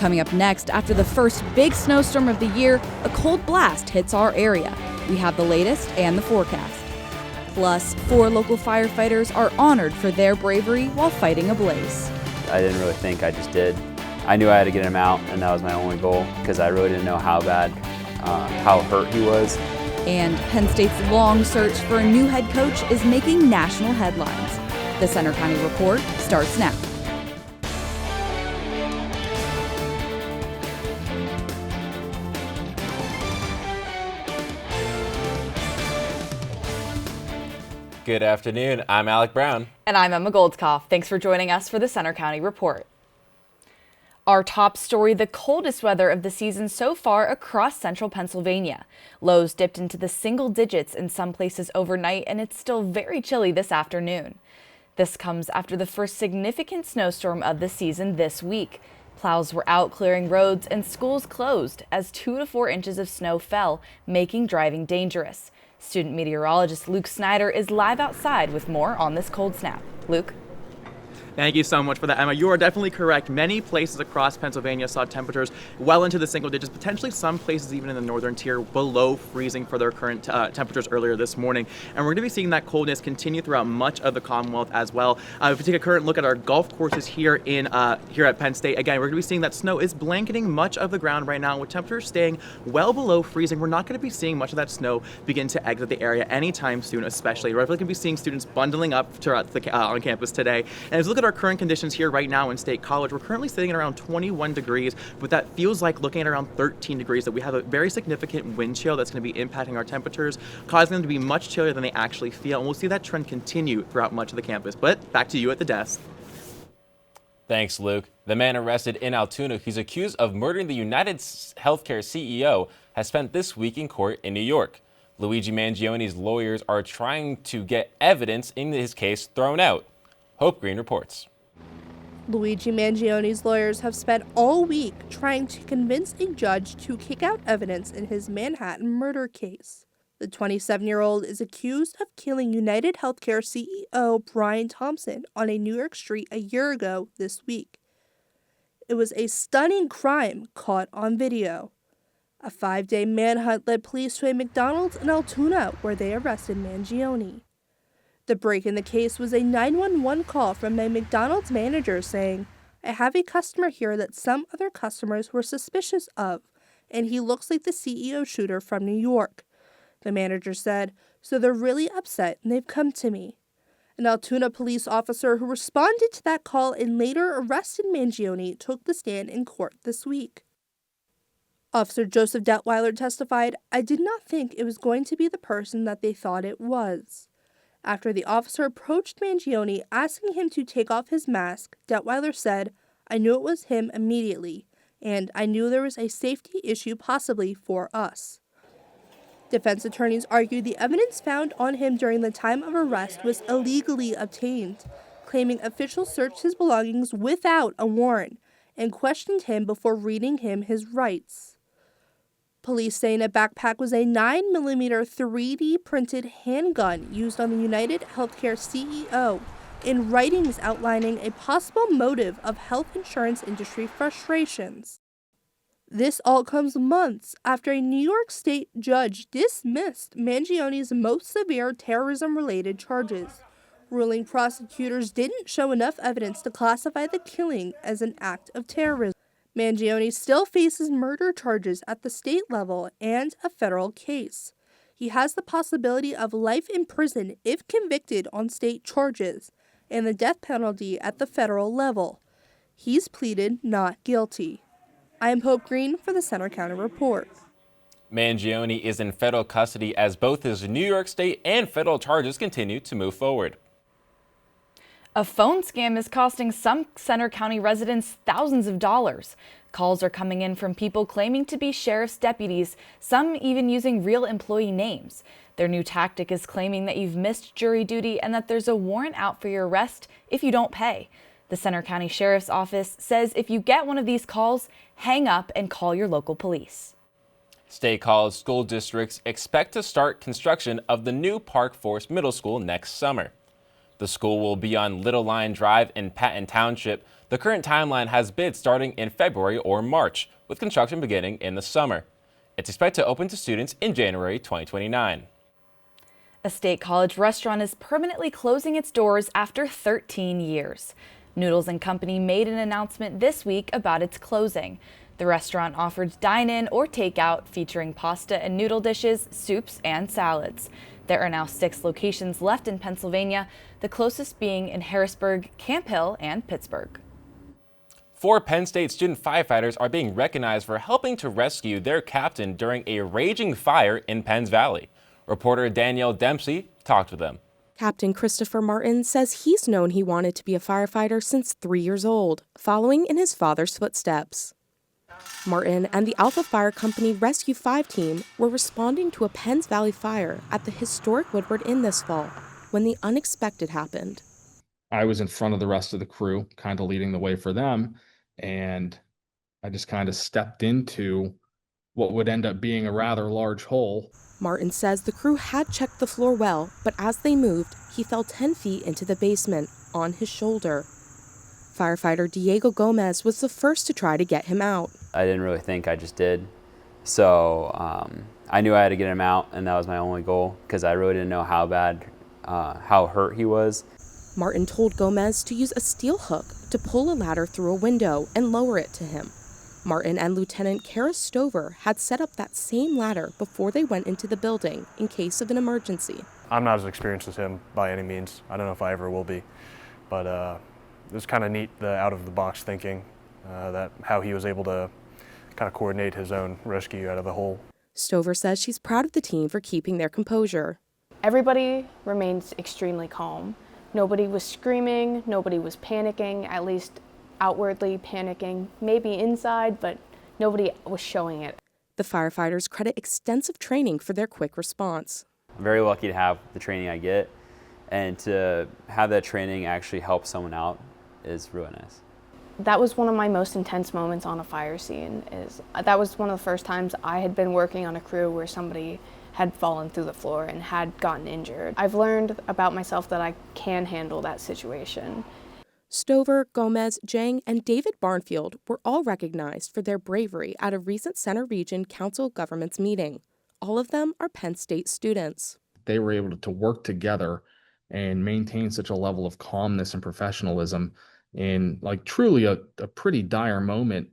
Coming up next, after the first big snowstorm of the year, a cold blast hits our area. We have the latest and the forecast. Plus, 4 local firefighters are honored for their bravery while fighting a blaze. I didn't really think, I just did. I knew I had to get him out, and that was my only goal because I really didn't know how bad, how hurt he was. And Penn State's long search for a new head coach is making national headlines. The Center County Report starts now. Good afternoon, I'm Alec Brown. And I'm Emma Goldkoff. Thanks for joining us for the Center County Report. Our top story, the coldest weather of the season so far across central Pennsylvania. Lows dipped into the single digits in some places overnight, and it's still very chilly this afternoon. This comes after the first significant snowstorm of the season this week. Plows were out clearing roads and schools closed as 2 to 4 inches of snow fell, making driving dangerous. Student meteorologist Luke Snyder is live outside with more on this cold snap. Luke? Thank you so much for that, Emma. You are definitely correct. Many places across Pennsylvania saw temperatures well into the single digits, potentially some places even in the northern tier below freezing for their current temperatures earlier this morning. And we're going to be seeing that coldness continue throughout much of the Commonwealth as well. If we take a current look at our golf courses here at Penn State, again, we're going to be seeing that snow is blanketing much of the ground right now, with temperatures staying well below freezing. We're not going to be seeing much of that snow begin to exit the area anytime soon, especially. We're definitely going to be seeing students bundling up throughout on campus today. And as we look at our current conditions here right now in State College, we're currently sitting at around 21 degrees, but that feels like looking at around 13 degrees, that we have a very significant wind chill that's going to be impacting our temperatures, causing them to be much chillier than they actually feel. And we'll see that trend continue throughout much of the campus. But back to you at the desk. Thanks, Luke. The man arrested in Altoona, who's accused of murdering the United Healthcare CEO, has spent this week in court in New York. Luigi Mangioni's lawyers are trying to get evidence in his case thrown out. Hope Green reports. Luigi Mangioni's lawyers have spent all week trying to convince a judge to kick out evidence in his Manhattan murder case. The 27-year-old is accused of killing United Healthcare CEO Brian Thompson on a New York street a year ago this week. It was a stunning crime caught on video. A 5-day manhunt led police to a McDonald's in Altoona where they arrested Mangioni. The break in the case was a 911 call from a McDonald's manager saying, "I have a customer here that some other customers were suspicious of, and he looks like the CEO shooter from New York." The manager said, "So they're really upset and they've come to me." An Altoona police officer who responded to that call and later arrested Mangioni took the stand in court this week. Officer Joseph Detweiler testified, "I did not think it was going to be the person that they thought it was." After the officer approached Mangioni asking him to take off his mask, Detweiler said, "I knew it was him immediately, and I knew there was a safety issue possibly for us." Defense attorneys argued the evidence found on him during the time of arrest was illegally obtained, claiming officials searched his belongings without a warrant and questioned him before reading him his rights. Police say in a backpack was a 9mm 3D printed handgun used on the United Healthcare CEO, in writings outlining a possible motive of health insurance industry frustrations. This all comes months after a New York State judge dismissed Mangioni's most severe terrorism-related charges, ruling prosecutors didn't show enough evidence to classify the killing as an act of terrorism. Mangioni still faces murder charges at the state level and a federal case. He has the possibility of life in prison if convicted on state charges, and the death penalty at the federal level. He's pleaded not guilty. I am Hope Green for the Center County Report. Mangioni is in federal custody as both his New York State and federal charges continue to move forward. A phone scam is costing some Center County residents thousands of dollars. Calls are coming in from people claiming to be sheriff's deputies, some even using real employee names. Their new tactic is claiming that you've missed jury duty and that there's a warrant out for your arrest if you don't pay. The Center County Sheriff's Office says if you get one of these calls, hang up and call your local police. State College school districts expect to start construction of the new Park Forest Middle School next summer. The school will be on Little Lion Drive in Patton Township. The current timeline has bids starting in February or March, with construction beginning in the summer. It's expected to open to students in January 2029. A State College restaurant is permanently closing its doors after 13 years. Noodles & Company made an announcement this week about its closing. The restaurant offered dine-in or takeout featuring pasta and noodle dishes, soups, and salads. There are now 6 locations left in Pennsylvania, the closest being in Harrisburg, Camp Hill, and Pittsburgh. 4 Penn State student firefighters are being recognized for helping to rescue their captain during a raging fire in Penns Valley. Reporter Danielle Dempsey talked with them. Captain Christopher Martin says he's known he wanted to be a firefighter since 3 years old, following in his father's footsteps. Martin and the Alpha Fire Company Rescue 5 team were responding to a Penns Valley fire at the historic Woodward Inn this fall when the unexpected happened. I was in front of the rest of the crew, kind of leading the way for them, and I just kind of stepped into what would end up being a rather large hole. Martin says the crew had checked the floor well, but as they moved, he fell 10 feet into the basement on his shoulder. Firefighter Diego Gomez was the first to try to get him out. I didn't really think, I just did. So I knew I had to get him out, and that was my only goal because I really didn't know how bad, how hurt he was. Martin told Gomez to use a steel hook to pull a ladder through a window and lower it to him. Martin and Lieutenant Kara Stover had set up that same ladder before they went into the building in case of an emergency. I'm not as experienced as him by any means. I don't know if I ever will be, but it was kind of neat, the out-of-the-box thinking, that how he was able to kind of coordinate his own rescue out of the hole. Stover says she's proud of the team for keeping their composure. Everybody remains extremely calm. Nobody was screaming, nobody was panicking, at least outwardly panicking, maybe inside, but nobody was showing it. The firefighters credit extensive training for their quick response. I'm very lucky to have the training I get, and to have that training actually help someone out is really nice. That was one of my most intense moments on a fire scene. That was one of the first times I had been working on a crew where somebody had fallen through the floor and had gotten injured. I've learned about myself that I can handle that situation. Stover, Gomez, Jang, and David Barnfield were all recognized for their bravery at a recent Center Region Council of Governments meeting. All of them are Penn State students. They were able to work together and maintain such a level of calmness and professionalism in truly a pretty dire moment.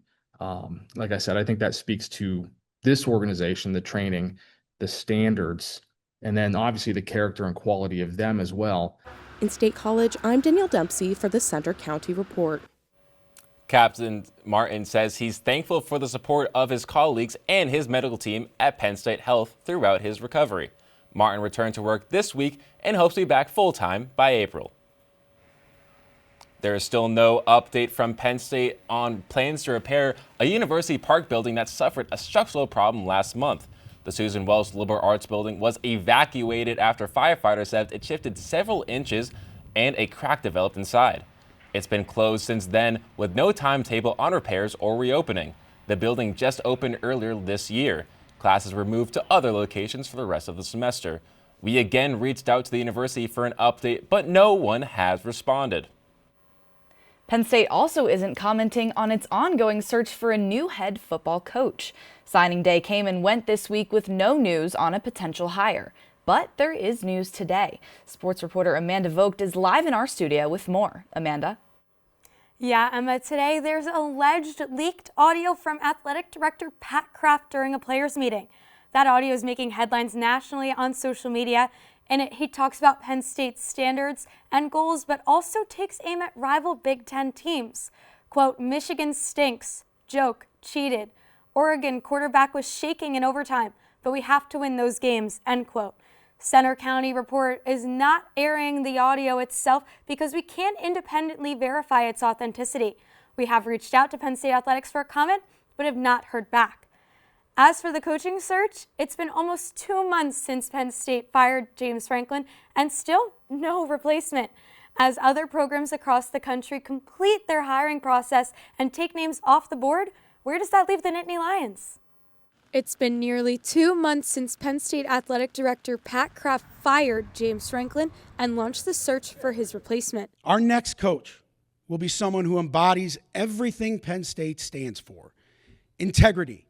Like I said, I think that speaks to this organization, the training, the standards, and then obviously the character and quality of them as well. In State College, I'm Danielle Dempsey for the Center County Report. Captain Martin says he's thankful for the support of his colleagues and his medical team at Penn State Health throughout his recovery. Martin returned to work this week and hopes to be back full-time by April. There is still no update from Penn State on plans to repair a University Park building that suffered a structural problem last month. The Susan Wells Liberal Arts building was evacuated after firefighters said it shifted several inches and a crack developed inside. It's been closed since then with no timetable on repairs or reopening. The building just opened earlier this year. Classes were moved to other locations for the rest of the semester. We again reached out to the university for an update, but no one has responded. Penn State also isn't commenting on its ongoing search for a new head football coach. Signing day came and went this week with no news on a potential hire. But there is news today. Sports reporter Amanda Vogt is live in our studio with more. Amanda? Yeah, Emma, today there's alleged leaked audio from athletic director Pat Kraft during a players' meeting. That audio is making headlines nationally on social media. In it, he talks about Penn State's standards and goals, but also takes aim at rival Big Ten teams. Quote, Michigan stinks, joke, cheated. Oregon quarterback was shaking in overtime, but we have to win those games, end quote. Center County Report is not airing the audio itself because we can't independently verify its authenticity. We have reached out to Penn State Athletics for a comment, but have not heard back. As for the coaching search, it's been almost 2 months since Penn State fired James Franklin and still no replacement. As other programs across the country complete their hiring process and take names off the board, where does that leave the Nittany Lions? It's been nearly 2 months since Penn State Athletic Director Pat Kraft fired James Franklin and launched the search for his replacement. Our next coach will be someone who embodies everything Penn State stands for: integrity,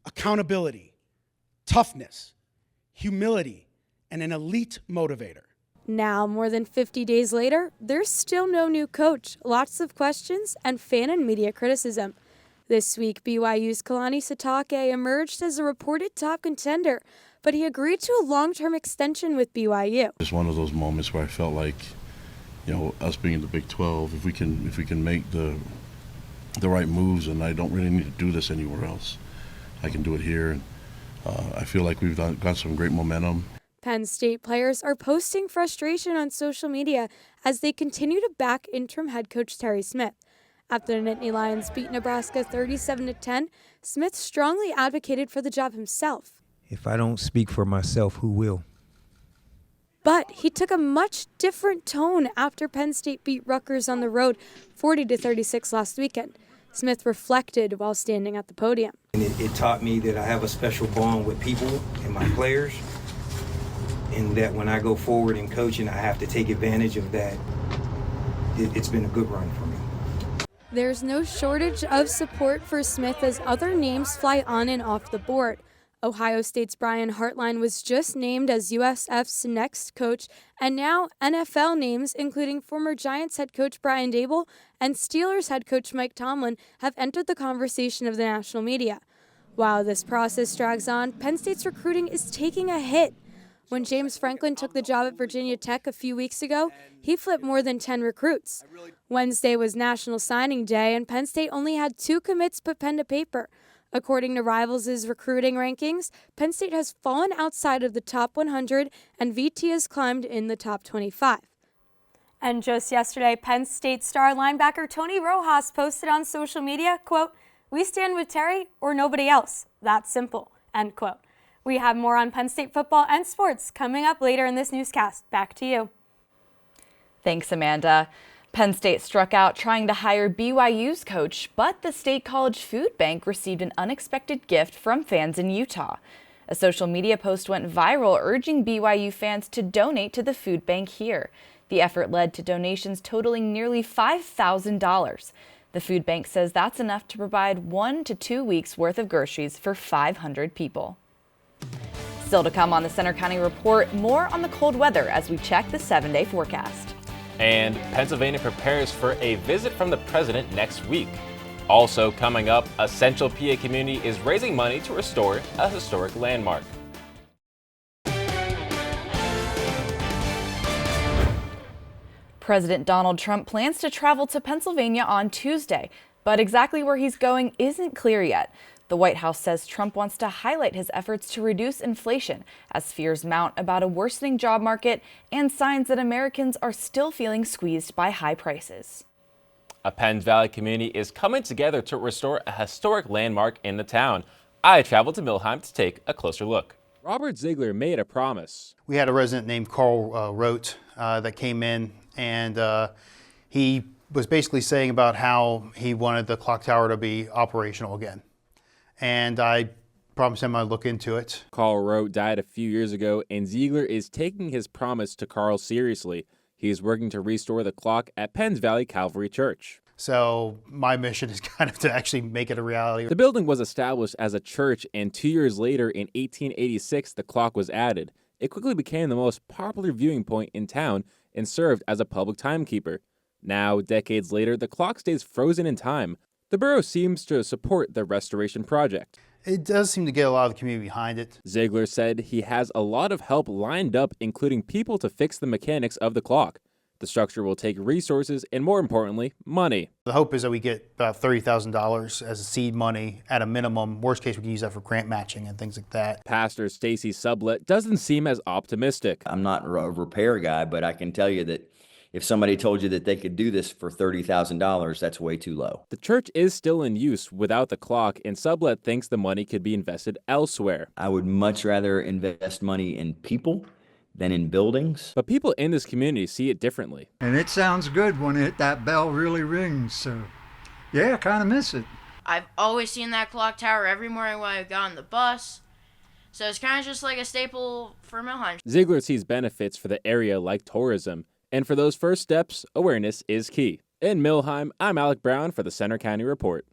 accountability, toughness, humility, and an elite motivator. Now, more than 50 days later, there's still no new coach, lots of questions, and fan and media criticism. This week, BYU's Kalani Sitake emerged as a reported top contender, but he agreed to a long-term extension with BYU. It's one of those moments where I felt like, us being in the Big 12, if we can make the right moves, and I don't really need to do this anywhere else, I can do it here. And I feel like we've got some great momentum. Penn State players are posting frustration on social media as they continue to back interim head coach Terry Smith. After the Nittany Lions beat Nebraska 37-10, Smith strongly advocated for the job himself. If I don't speak for myself, who will? But he took a much different tone after Penn State beat Rutgers on the road 40-36 last weekend. Smith reflected while standing at the podium. And it taught me that I have a special bond with people and my players, and that when I go forward in coaching, I have to take advantage of that. It's been a good run for me. There's no shortage of support for Smith as other names fly on and off the board. Ohio State's Brian Hartline was just named as USF's next coach, and now NFL names, including former Giants head coach Brian Daboll and Steelers head coach Mike Tomlin, have entered the conversation of the national media. While this process drags on, Penn State's recruiting is taking a hit. When James Franklin took the job at Virginia Tech a few weeks ago, he flipped more than 10 recruits. Wednesday was National Signing Day, and Penn State only had 2 commits put pen to paper. According to Rivals' recruiting rankings, Penn State has fallen outside of the top 100, and VT has climbed in the top 25. And just yesterday, Penn State star linebacker Tony Rojas posted on social media, quote, "We stand with Terry or nobody else. That's simple," end quote. We have more on Penn State football and sports coming up later in this newscast. Back to you. Thanks, Amanda. Penn State struck out trying to hire BYU's coach, but the State College Food Bank received an unexpected gift from fans in Utah. A social media post went viral urging BYU fans to donate to the food bank here. The effort led to donations totaling nearly $5,000. The food bank says that's enough to provide 1 to 2 weeks worth of groceries for 500 people. Still to come on the Center County Report, more on the cold weather as we check the 7-day forecast. And Pennsylvania prepares for a visit from the president next week. Also coming up, a Central PA community is raising money to restore a historic landmark. President Donald Trump plans to travel to Pennsylvania on Tuesday, but exactly where he's going isn't clear yet. The White House says Trump wants to highlight his efforts to reduce inflation as fears mount about a worsening job market and signs that Americans are still feeling squeezed by high prices. A Penns Valley community is coming together to restore a historic landmark in the town. I traveled to Milheim to take a closer look. Robert Ziegler made a promise. We had a resident named Carl Rote that came in, and he was basically saying about how he wanted the clock tower to be operational again. And I promised him I'd look into it. Carl Rote died a few years ago, and Ziegler is taking his promise to Carl seriously. He is working to restore the clock at Penns Valley Calvary Church. So my mission is kind of to actually make it a reality. The building was established as a church, and 2 years later, in 1886, the clock was added. It quickly became the most popular viewing point in town and served as a public timekeeper. Now, decades later, the clock stays frozen in time. The borough seems to support the restoration project. It does seem to get a lot of the community behind it. Ziegler said he has a lot of help lined up, including people to fix the mechanics of the clock. The structure will take resources and, more importantly, money. The hope is that we get about $30,000 as a seed money at a minimum. Worst case, we can use that for grant matching and things like that. Pastor Stacy Sublett doesn't seem as optimistic. I'm not a repair guy, but I can tell you that if somebody told you that they could do this for $30,000, that's way too low. The church is still in use without the clock, and Sublett thinks the money could be invested elsewhere. I would much rather invest money in people than in buildings. But people in this community see it differently. And it sounds good when that bell really rings, so yeah, I kind of miss it. I've always seen that clock tower every morning when I got on the bus, so it's kind of just like a staple for Milheim. Ziegler sees benefits for the area like tourism. And for those first steps, awareness is key. In Millheim, I'm Alec Brown for the Center County Report.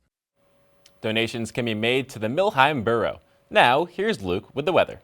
Donations can be made to the Millheim Borough. Now, here's Luke with the weather.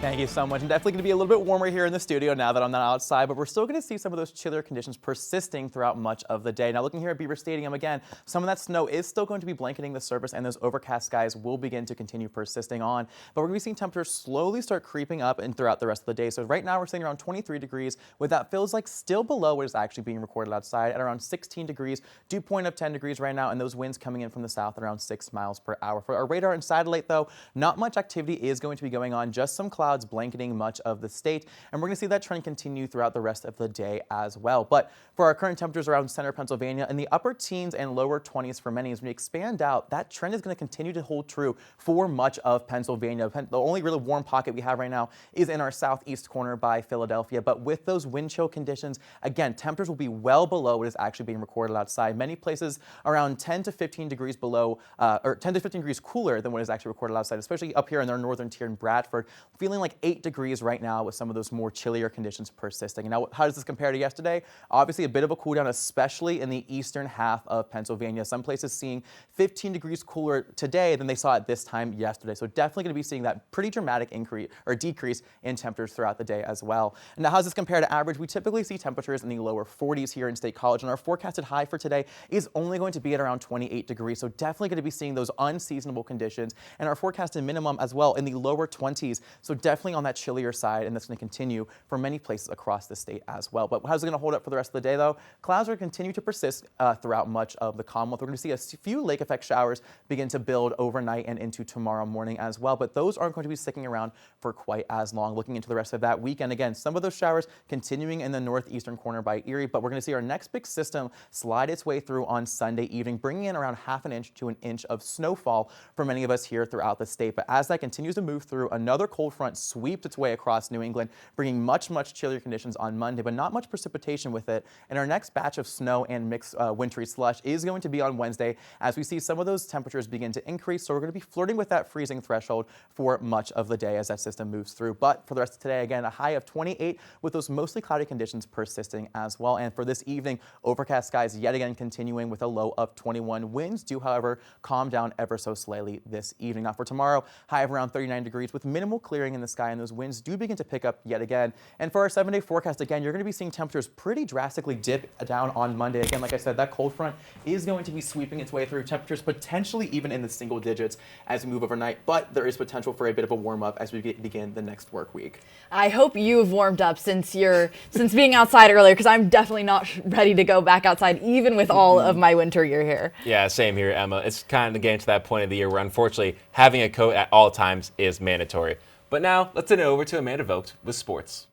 Thank you so much. And definitely going to be a little bit warmer here in the studio now that I'm not outside, but we're still going to see some of those chillier conditions persisting throughout much of the day. Now looking here at Beaver Stadium again, some of that snow is still going to be blanketing the surface and those overcast skies will begin to continue persisting on. But we're going to be seeing temperatures slowly start creeping up and throughout the rest of the day. So right now we're sitting around 23 degrees, with that feels like still below what is actually being recorded outside at around 16 degrees, dew point of 10 degrees right now, and those winds coming in from the south at around 6 miles per hour. For our radar and satellite though, not much activity is going to be going on, just some clouds blanketing much of the state, and we're going to see that trend continue throughout the rest of the day as well. But for our current temperatures around center Pennsylvania, in the upper teens and lower 20s for many, as we expand out, that trend is going to continue to hold true for much of Pennsylvania. The only really warm pocket we have right now is in our southeast corner by Philadelphia, but with those wind chill conditions, again, temperatures will be well below what is actually being recorded outside. Many places around 10 to 15 degrees below, or 10 to 15 degrees cooler than what is actually recorded outside, especially up here in our northern tier in Bradford, feeling like 8 degrees right now with some of those more chillier conditions persisting. And now, how does this compare to yesterday? Obviously, a bit of a cool down, especially in the eastern half of Pennsylvania. Some places seeing 15 degrees cooler today than they saw at this time yesterday. So definitely going to be seeing that pretty dramatic increase or decrease in temperatures throughout the day as well. And now, how does this compare to average? We typically see temperatures in the lower 40s here in State College, and our forecasted high for today is only going to be at around 28 degrees. So definitely going to be seeing those unseasonable conditions, and our forecasted minimum as well in the lower 20s. So definitely on that chillier side, and that's going to continue for many places across the state as well. But how's it going to hold up for the rest of the day though? Clouds are going to continue to persist throughout much of the Commonwealth. We're going to see a few lake effect showers begin to build overnight and into tomorrow morning as well, but those aren't going to be sticking around for quite as long. Looking into the rest of that weekend, again, some of those showers continuing in the northeastern corner by Erie, but we're going to see our next big system slide its way through on Sunday evening, bringing in around half an inch to an inch of snowfall for many of us here throughout the state. But as that continues to move through, another cold front sweeps its way across New England, bringing much chillier conditions on Monday, but not much precipitation with it. And our next batch of snow and mixed wintry slush is going to be on Wednesday, as we see some of those temperatures begin to increase. So we're going to be flirting with that freezing threshold for much of the day as that system moves through. But for the rest of today, again, a high of 28 with those mostly cloudy conditions persisting as well. And for this evening, overcast skies yet again continuing with a low of 21. Winds do, however, calm down ever so slightly this evening. Now for tomorrow, high of around 39 degrees with minimal clearing in the sky, and those winds do begin to pick up yet again. And for our 7-day forecast, again, you're going to be seeing temperatures pretty drastically dip down on Monday. Again, like I said, that cold front is going to be sweeping its way through, temperatures potentially even in the single digits as we move overnight, but there is potential for a bit of a warm up as we begin the next work week. I hope you've warmed up since being outside earlier, because I'm definitely not ready to go back outside even with all of my winter gear here. Yeah, same here, Emma. It's kind of getting to that point of the year where unfortunately having a coat at all times is mandatory. But now let's send it over to Amanda Vogt with sports.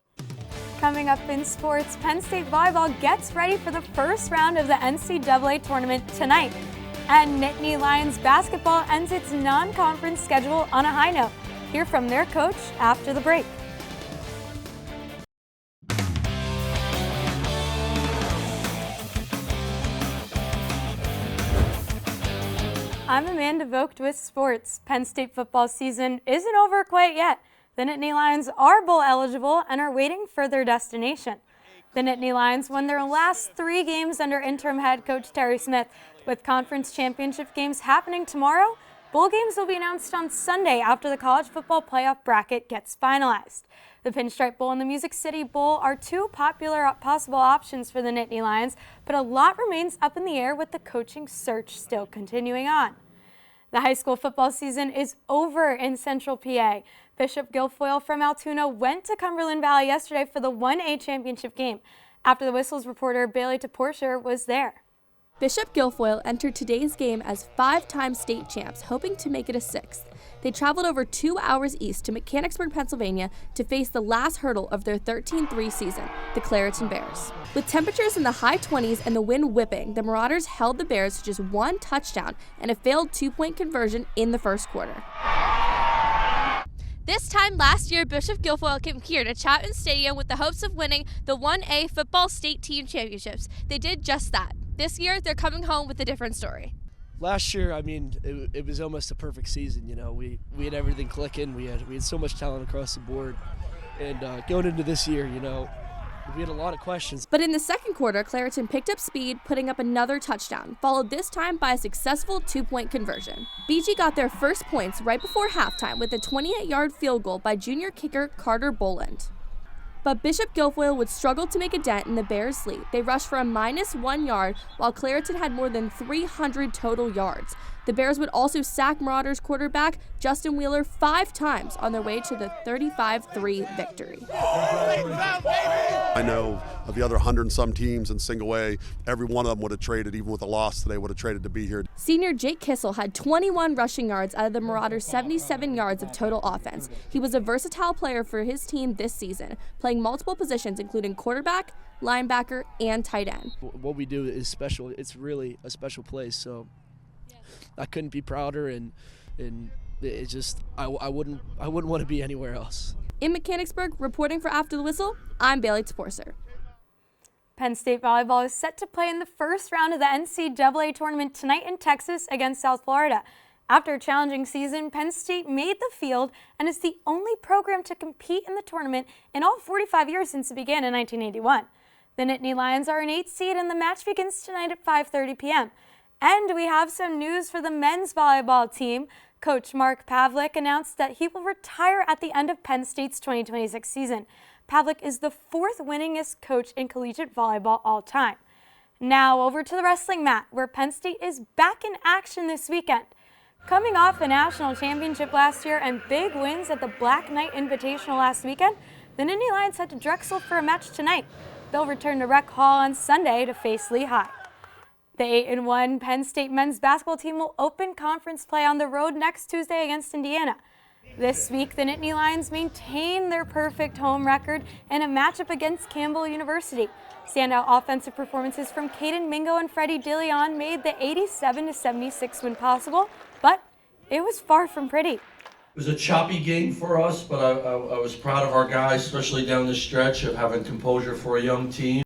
Coming up in sports, Penn State volleyball gets ready for the first round of the NCAA tournament tonight. And Nittany Lions basketball ends its non-conference schedule on a high note. Hear from their coach after the break. I'm Amanda Vogt with sports. Penn State football season isn't over quite yet. The Nittany Lions are bowl eligible and are waiting for their destination. The Nittany Lions won their last 3 games under interim head coach Terry Smith. With conference championship games happening tomorrow, bowl games will be announced on Sunday after the college football playoff bracket gets finalized. The Pinstripe Bowl and the Music City Bowl are 2 popular possible options for the Nittany Lions, but a lot remains up in the air with the coaching search still continuing on. The high school football season is over in Central PA. Bishop Guilfoyle from Altoona went to Cumberland Valley yesterday for the 1A championship game. After the Whistles reporter Bailey Toporcher was there. Bishop Guilfoyle entered today's game as 5-time state champs, hoping to make it a 6th. They traveled over 2 hours east to Mechanicsburg, Pennsylvania to face the last hurdle of their 13-3 season, the Clareton Bears. With temperatures in the high 20s and the wind whipping, the Marauders held the Bears to just 1 touchdown and a failed 2-point conversion in the first quarter. This time last year, Bishop Guilfoyle came here to Chapman Stadium with the hopes of winning the 1A football state team championships. They did just that. This year, they're coming home with a different story. Last year, I mean, it was almost a perfect season. You know, we had everything clicking. We had so much talent across the board. And going into this year, we had a lot of questions. But in the second quarter, Clareton picked up speed, putting up another touchdown, followed this time by a successful 2-point conversion. BG got their first points right before halftime with a 28-yard field goal by junior kicker Carter Boland. But Bishop Guilfoyle would struggle to make a dent in the Bears' lead. They rushed for a -1 yard, while Clareton had more than 300 total yards. The Bears would also sack Marauders quarterback Justin Wheeler 5 times on their way to the 35-3 victory. I know of the other 100 and some teams in single A, every one of them would have traded, even with a loss today, would have traded to be here. Senior Jake Kissel had 21 rushing yards out of the Marauders' 77 yards of total offense. He was a versatile player for his team this season, playing multiple positions including quarterback, linebacker, and tight end. What we do is special. It's really a special place, so I couldn't be prouder, and it just I wouldn't want to be anywhere else. In Mechanicsburg, reporting for After the Whistle, I'm Bailey Sporcer. Penn State volleyball is set to play in the first round of the NCAA tournament tonight in Texas against South Florida. After a challenging season, Penn State made the field and is the only program to compete in the tournament in all 45 years since it began in 1981. The Nittany Lions are an 8th seed and the match begins tonight at 5:30 p.m. And we have some news for the men's volleyball team. Coach Mark Pavlik announced that he will retire at the end of Penn State's 2026 season. Pavlik is the 4th winningest coach in collegiate volleyball all time. Now over to the wrestling mat, where Penn State is back in action this weekend. Coming off a national championship last year and big wins at the Black Knight Invitational last weekend, the Nittany Lions head to Drexel for a match tonight. They'll return to Rec Hall on Sunday to face Lehigh. The 8-1 Penn State men's basketball team will open conference play on the road next Tuesday against Indiana. This week, the Nittany Lions maintain their perfect home record in a matchup against Campbell University. Standout offensive performances from Caden Mingo and Freddie DeLeon made the 87-76 win possible, but it was far from pretty. It was a choppy game for us, but I was proud of our guys, especially down the stretch, of having composure for a young team.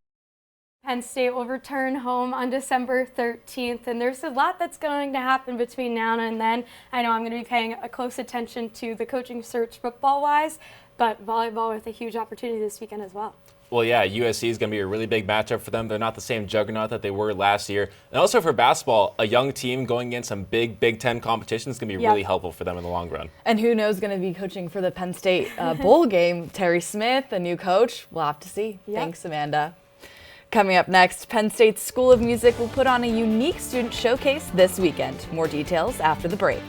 Penn State will return home on December 13th, and there's a lot that's going to happen between now and then. I know I'm going to be paying a close attention to the coaching search football-wise, but volleyball with a huge opportunity this weekend as well. Well, yeah, USC is going to be a really big matchup for them. They're not the same juggernaut that they were last year. And also for basketball, a young team going against some big Big Ten competition is going to be really helpful for them in the long run. And who knows going to be coaching for the Penn State bowl game? Terry Smith, a new coach. We'll have to see. Yep. Thanks, Amanda. Coming up next, Penn State's School of Music will put on a unique student showcase this weekend. More details after the break.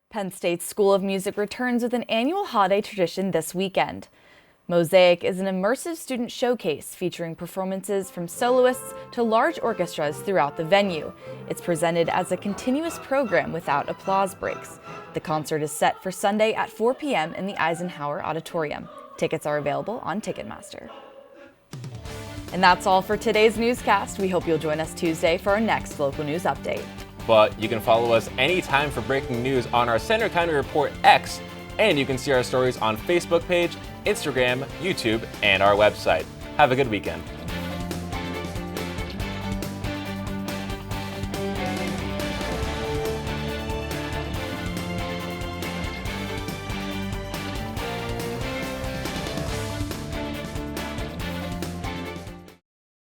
Penn State's School of Music returns with an annual holiday tradition this weekend. Mosaic is an immersive student showcase featuring performances from soloists to large orchestras throughout the venue. It's presented as a continuous program without applause breaks. The concert is set for Sunday at 4 p.m. in the Eisenhower Auditorium. Tickets are available on Ticketmaster. And that's all for today's newscast. We hope you'll join us Tuesday for our next local news update. But you can follow us anytime for breaking news on our Center County Report X, and you can see our stories on Facebook page, Instagram, YouTube, and our website. Have a good weekend.